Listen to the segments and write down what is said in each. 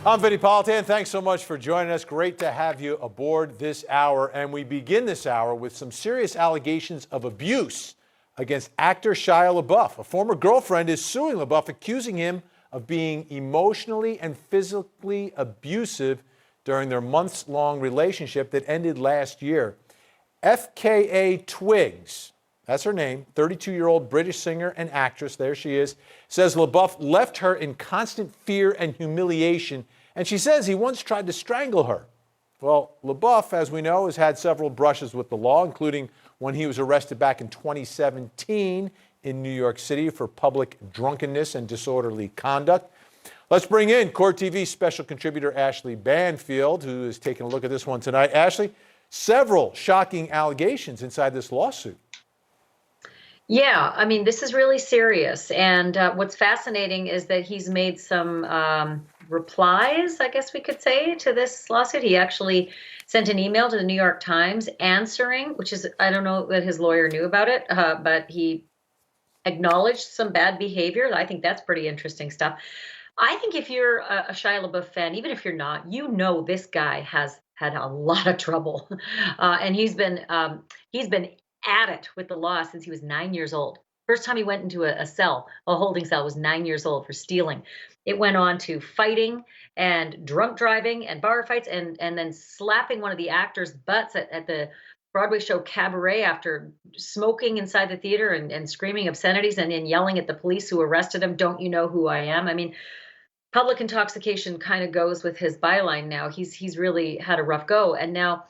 I'm Vinny Politan. Thanks so much for joining us. Great to have you aboard this hour. And we begin this hour with some serious allegations of abuse against actor Shia LaBeouf. A former girlfriend is suing LaBeouf, accusing him of being emotionally and physically abusive during their months-long relationship that ended last year. FKA Twigs, that's her name, 32-year-old British singer and actress, there she is, says LaBeouf left her in constant fear and humiliation, and she says he once tried to strangle her. Well, LaBeouf, as we know, has had several brushes with the law, including when he was arrested back in 2017 in New York City for public drunkenness and disorderly conduct. Let's bring in CourtTV special contributor Ashley Banfield, who is taking a look at this one tonight. Ashley, several shocking allegations inside this lawsuit. Yeah, I mean, this is really serious. And what's fascinating is that he's made some replies, I guess we could say, to this lawsuit. He actually sent an email to the New York Times answering, which is, I don't know that his lawyer knew about it, but he acknowledged some bad behavior. I think that's pretty interesting stuff. I think if you're a Shia LaBeouf fan, even if you're not, you know this guy has had a lot of trouble, and he's been at it with the law since he was 9 years old. First time he went into a cell, a holding cell, was 9 years old for stealing. It went on to fighting and drunk driving and bar fights and then slapping one of the actors' butts at the Broadway show Cabaret after smoking inside the theater and screaming obscenities and then yelling at the police who arrested him, "Don't you know who I am?" I mean, public intoxication kind of goes with his byline now. He's really had a rough go. And now,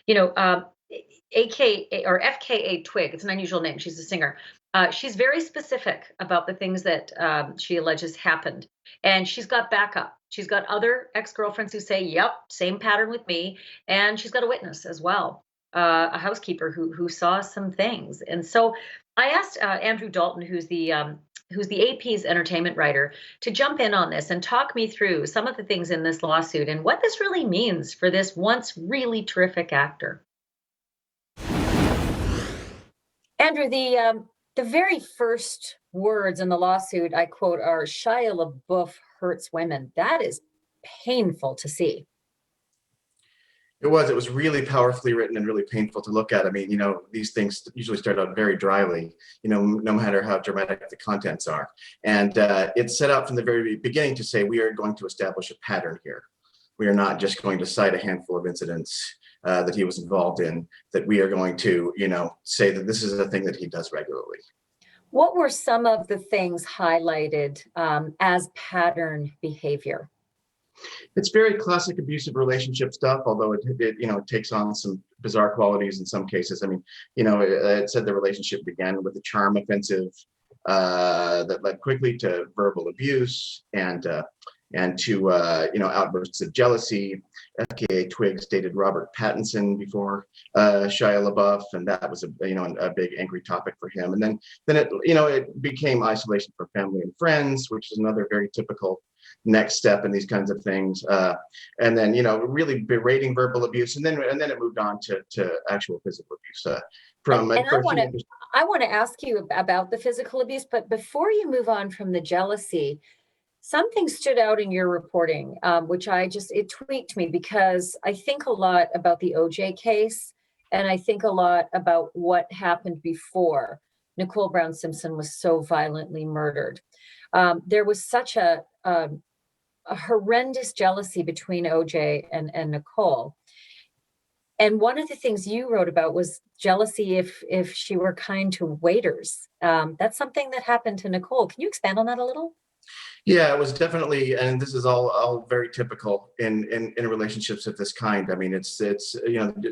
you know, AKA or FKA Twig, it's an unusual name. She's a singer. She's very specific about the things that she alleges happened. And she's got backup. She's got other ex-girlfriends who say, yep, same pattern with me. And she's got a witness as well, a housekeeper who saw some things. And so I asked Andrew Dalton, who's the AP's entertainment writer, to jump in on this and talk me through some of the things in this lawsuit and what this really means for this once really terrific actor. Andrew, the very first words in the lawsuit, I quote, are "Shia LaBeouf hurts women." That is painful to see. It was really powerfully written and really painful to look at. I mean, these things usually start out very dryly, no matter how dramatic the contents are. And it's set out from the very beginning to say, we are going to establish a pattern here. We are not just going to cite a handful of incidents that he was involved in, that we are going to, say that this is a thing that he does regularly. What were some of the things highlighted as pattern behavior? It's very classic abusive relationship stuff, although it takes on some bizarre qualities in some cases. I mean, it said the relationship began with a charm offensive that led quickly to verbal abuse and to outbursts of jealousy. FKA Twigs dated Robert Pattinson before Shia LaBeouf, and that was a big angry topic for him. And then it became isolation from family and friends, which is another very typical next step in these kinds of things. And then really berating verbal abuse, and then it moved on to actual physical abuse. I want to ask you about the physical abuse, but before you move on from the jealousy, something stood out in your reporting, which it tweaked me, because I think a lot about the OJ case, and I think a lot about what happened before Nicole Brown Simpson was so violently murdered. There was such a horrendous jealousy between OJ and Nicole. And one of the things you wrote about was jealousy if she were kind to waiters. That's something that happened to Nicole. Can you expand on that a little? Yeah, it was definitely, and this is all very typical in relationships of this kind. I mean, it's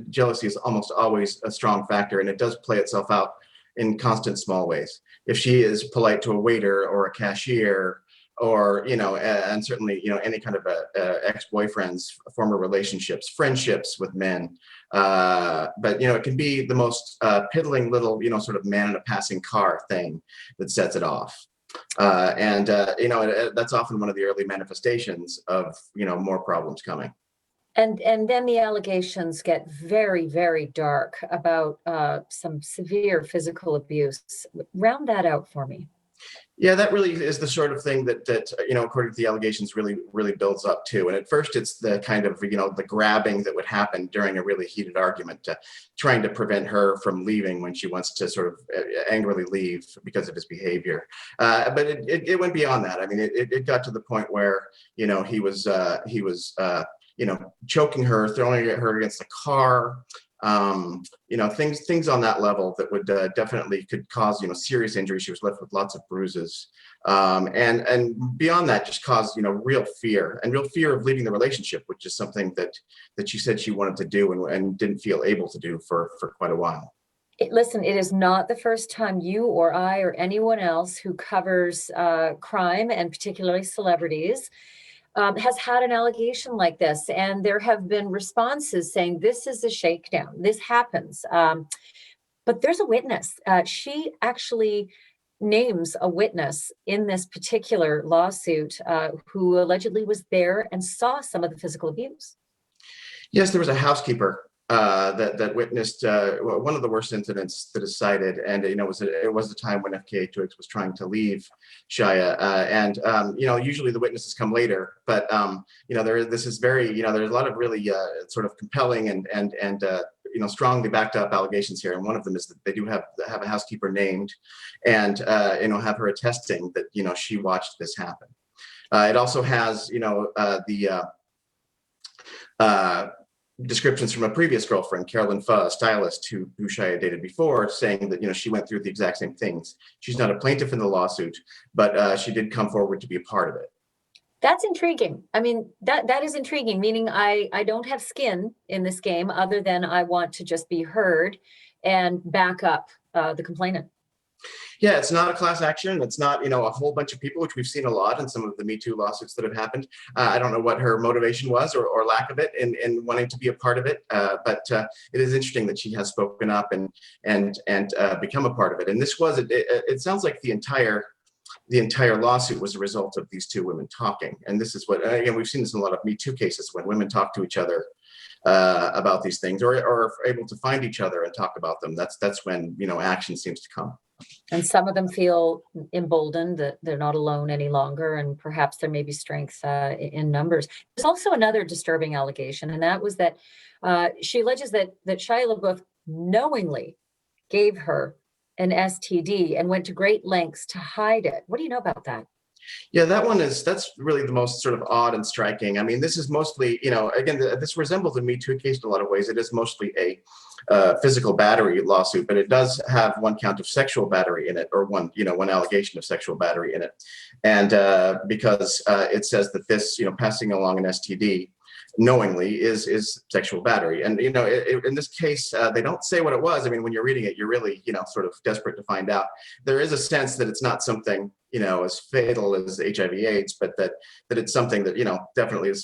jealousy is almost always a strong factor, and it does play itself out in constant small ways. If she is polite to a waiter or a cashier, or and certainly any kind of ex-boyfriends, former relationships, friendships with men, but it can be the most piddling little sort of man in a passing car thing that sets it off. That's often one of the early manifestations of more problems coming. And then the allegations get very, very dark about some severe physical abuse. Round that out for me. Yeah, that really is the sort of thing that according to the allegations, really builds up to. And at first, it's the kind of the grabbing that would happen during a really heated argument, trying to prevent her from leaving when she wants to sort of angrily leave because of his behavior. But it went beyond that. I mean, it got to the point where he was choking her, throwing her against the car. Things on that level that would definitely could cause serious injury. She was left with lots of bruises, and beyond that, just caused real fear of leaving the relationship, which is something that she said she wanted to do and didn't feel able to do for quite a while. Listen, it is not the first time you or I or anyone else who covers crime, and particularly celebrities, has had an allegation like this. And there have been responses saying this is a shakedown. This happens. But there's a witness. She actually names a witness in this particular lawsuit who allegedly was there and saw some of the physical abuse. Yes, there was a housekeeper that witnessed one of the worst incidents that is cited, and it was the time when FKA Twigs was trying to leave Shia, and usually the witnesses come later, but this is very there's a lot of really sort of compelling and strongly backed up allegations here, and one of them is that they do have a housekeeper named, and have her attesting that she watched this happen. It also has the descriptions from a previous girlfriend, Carolyn Pha, a stylist who Shia dated before, saying that she went through the exact same things. She's not a plaintiff in the lawsuit, but she did come forward to be a part of it. That's intriguing. I mean, that is intriguing, meaning I don't have skin in this game other than I want to just be heard and back up the complainant. Yeah, it's not a class action. It's not, a whole bunch of people, which we've seen a lot in some of the Me Too lawsuits that have happened. I don't know what her motivation was or lack of it in wanting to be a part of it. But it is interesting that she has spoken up and become a part of it. And this was, it sounds like the entire lawsuit was a result of these two women talking. And this is what, again, we've seen this in a lot of Me Too cases when women talk to each other about these things or are able to find each other and talk about them. That's when, action seems to come. And some of them feel emboldened that they're not alone any longer, and perhaps there may be strength in numbers. There's also another disturbing allegation, and that was that she alleges that Shia LaBeouf knowingly gave her an STD and went to great lengths to hide it. What do you know about that? Yeah, that's really the most sort of odd and striking. I mean, this is mostly, again, this resembles a Me Too case in a lot of ways. It is mostly a physical battery lawsuit, but it does have one count of sexual battery in it, or one allegation of sexual battery in it. And because it says that this, passing along an STD knowingly is sexual battery. And, in this case, they don't say what it was. I mean, when you're reading it, you're really, sort of desperate to find out. There is a sense that it's not something, as fatal as HIV/AIDS, but that it's something that, definitely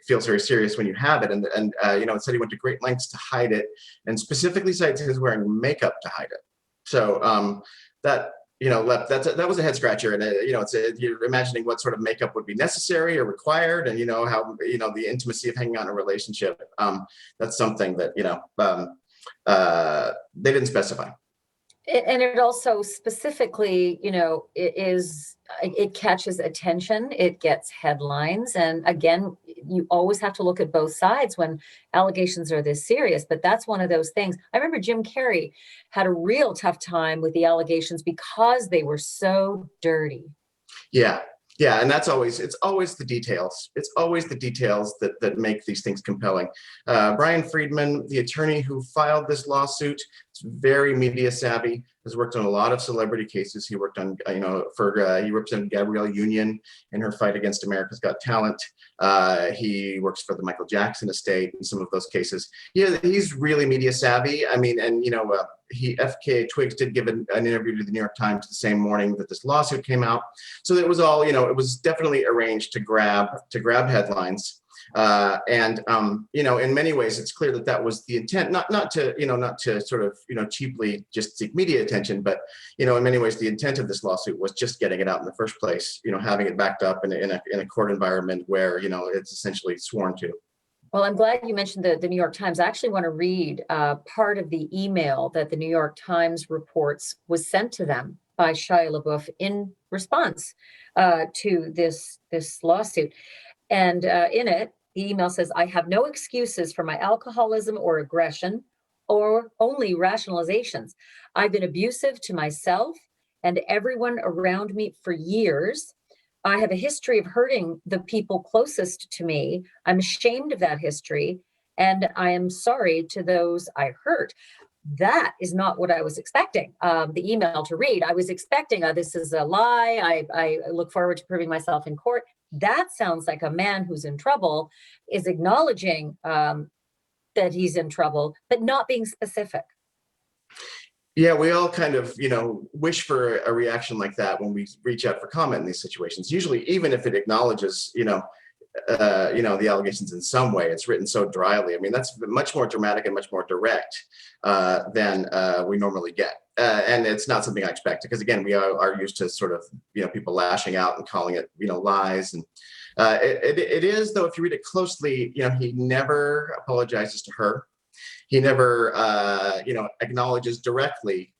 feels very serious when you have it. And it said he went to great lengths to hide it, and specifically cites his wearing makeup to hide it. So that was a head scratcher, and you're imagining what sort of makeup would be necessary or required, and how the intimacy of hanging out in a relationship. That's something that they didn't specify. And it also specifically, it catches attention, it gets headlines. And again, you always have to look at both sides when allegations are this serious, but that's one of those things. I remember Jim Carrey had a real tough time with the allegations because they were so dirty. Yeah. Yeah, and it's always the details. It's always the details that make these things compelling. Brian Friedman, the attorney who filed this lawsuit, is very media savvy, has worked on a lot of celebrity cases. He worked on, he represented Gabrielle Union in her fight against America's Got Talent. He works for the Michael Jackson estate in some of those cases. Yeah, he's really media savvy. I mean, and FKA Twigs did give an interview to the New York Times the same morning that this lawsuit came out. So it was all, it was definitely arranged to grab headlines. In many ways, it's clear that was the intent, not to sort of, cheaply just seek media attention, but, in many ways, the intent of this lawsuit was just getting it out in the first place, having it backed up in a court environment where, it's essentially sworn to. Well, I'm glad you mentioned the New York Times. I actually want to read part of the email that the New York Times reports was sent to them by Shia LaBeouf in response to this lawsuit. And in it, the email says, "I have no excuses for my alcoholism or aggression, or only rationalizations. I've been abusive to myself and everyone around me for years. I have a history of hurting the people closest to me. I'm ashamed of that history, and I am sorry to those I hurt." That is not what I was expecting the email to read. I was expecting, this is a lie. I look forward to proving myself in court. That sounds like a man who's in trouble is acknowledging that he's in trouble, but not being specific. Yeah, we all kind of, wish for a reaction like that when we reach out for comment in these situations. Usually, even if it acknowledges, the allegations in some way, it's written so dryly. I mean, that's much more dramatic and much more direct than we normally get. And it's not something I expect, because again, we are used to sort of, people lashing out and calling it, lies. And it is, though, if you read it closely, he never apologizes to her. He never, acknowledges directly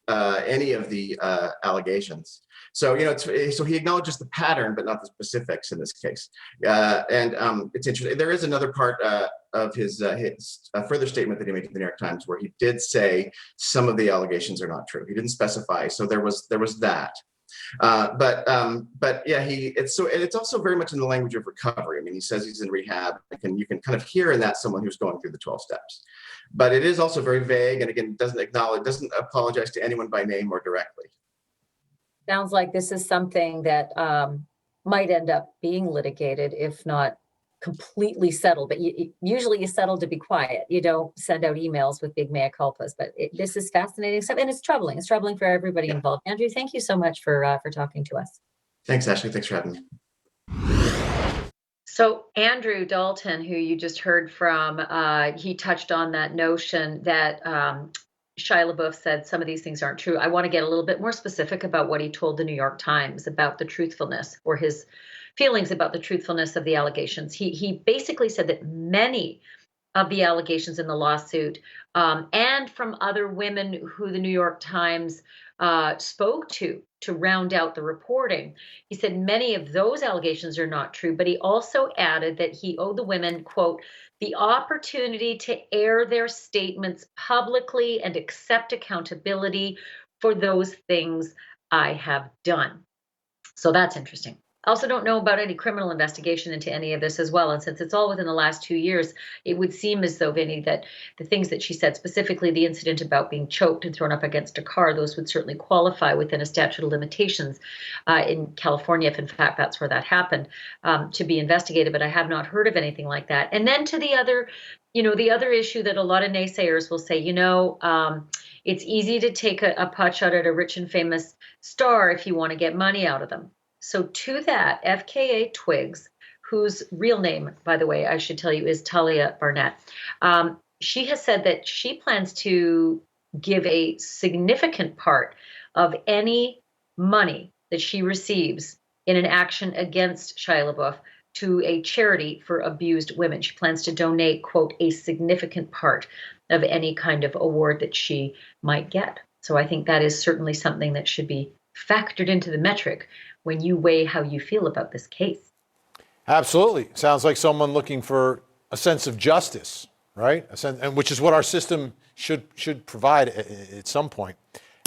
any of the allegations. So, so he acknowledges the pattern, but not the specifics in this case. And it's interesting. There is another part of his further statement that he made to the New York Times where he did say some of the allegations are not true. He didn't specify. So there was that. But yeah, it's also very much in the language of recovery. I mean, he says he's in rehab. You can kind of hear in that someone who's going through the 12 steps. But it is also very vague, and again, doesn't apologize to anyone by name or directly. Sounds like this is something that might end up being litigated, if not completely settled. But usually you settle to be quiet. You don't send out emails with big mea culpas. But this is fascinating stuff, and it's troubling. It's troubling for everybody involved. Andrew, thank you so much for talking to us. Thanks, Ashley. Thanks for having me. So Andrew Dalton, who you just heard from, he touched on that notion that Shia LaBeouf said some of these things aren't true. I want to get a little bit more specific about what he told the New York Times about the truthfulness, or his feelings about the truthfulness of the allegations. He basically said that many of the allegations in the lawsuit, and from other women who the New York Times spoke to round out the reporting, he said many of those allegations are not true, but he also added that he owed the women, quote, "the opportunity to air their statements publicly and accept accountability for those things I have done." So that's interesting. I also don't know about any criminal investigation into any of this as well. And since it's all within the last 2 years, it would seem as though, Vinny, that the things that she said, specifically the incident about being choked and thrown up against a car, those would certainly qualify within a statute of limitations in California, if in fact that's where that happened, to be investigated. But I have not heard of anything like that. And then to the other, the other issue that a lot of naysayers will say, it's easy to take a pot shot at a rich and famous star if you want to get money out of them. So to that, FKA Twigs, whose real name, by the way, I should tell you, is Talia Barnett, she has said that she plans to give a significant part of any money that she receives in an action against Shia LaBeouf to a charity for abused women. She plans to donate, quote, "a significant part of any kind of award that she might get." So I think that is certainly something that should be factored into the metric when you weigh how you feel about this case. Absolutely. Sounds like someone looking for a sense of justice, right? And which is what our system should provide at some point.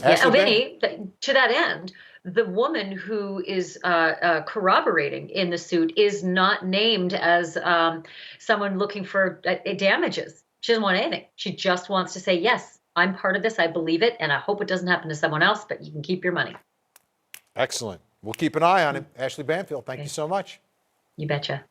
Yeah, Vinny, to that end, the woman who is corroborating in the suit is not named as someone looking for damages. She doesn't want anything. She just wants to say, yes, I'm part of this. I believe it. And I hope it doesn't happen to someone else, but you can keep your money. Excellent. We'll keep an eye on it. Ashley Banfield, thank you so much. You betcha.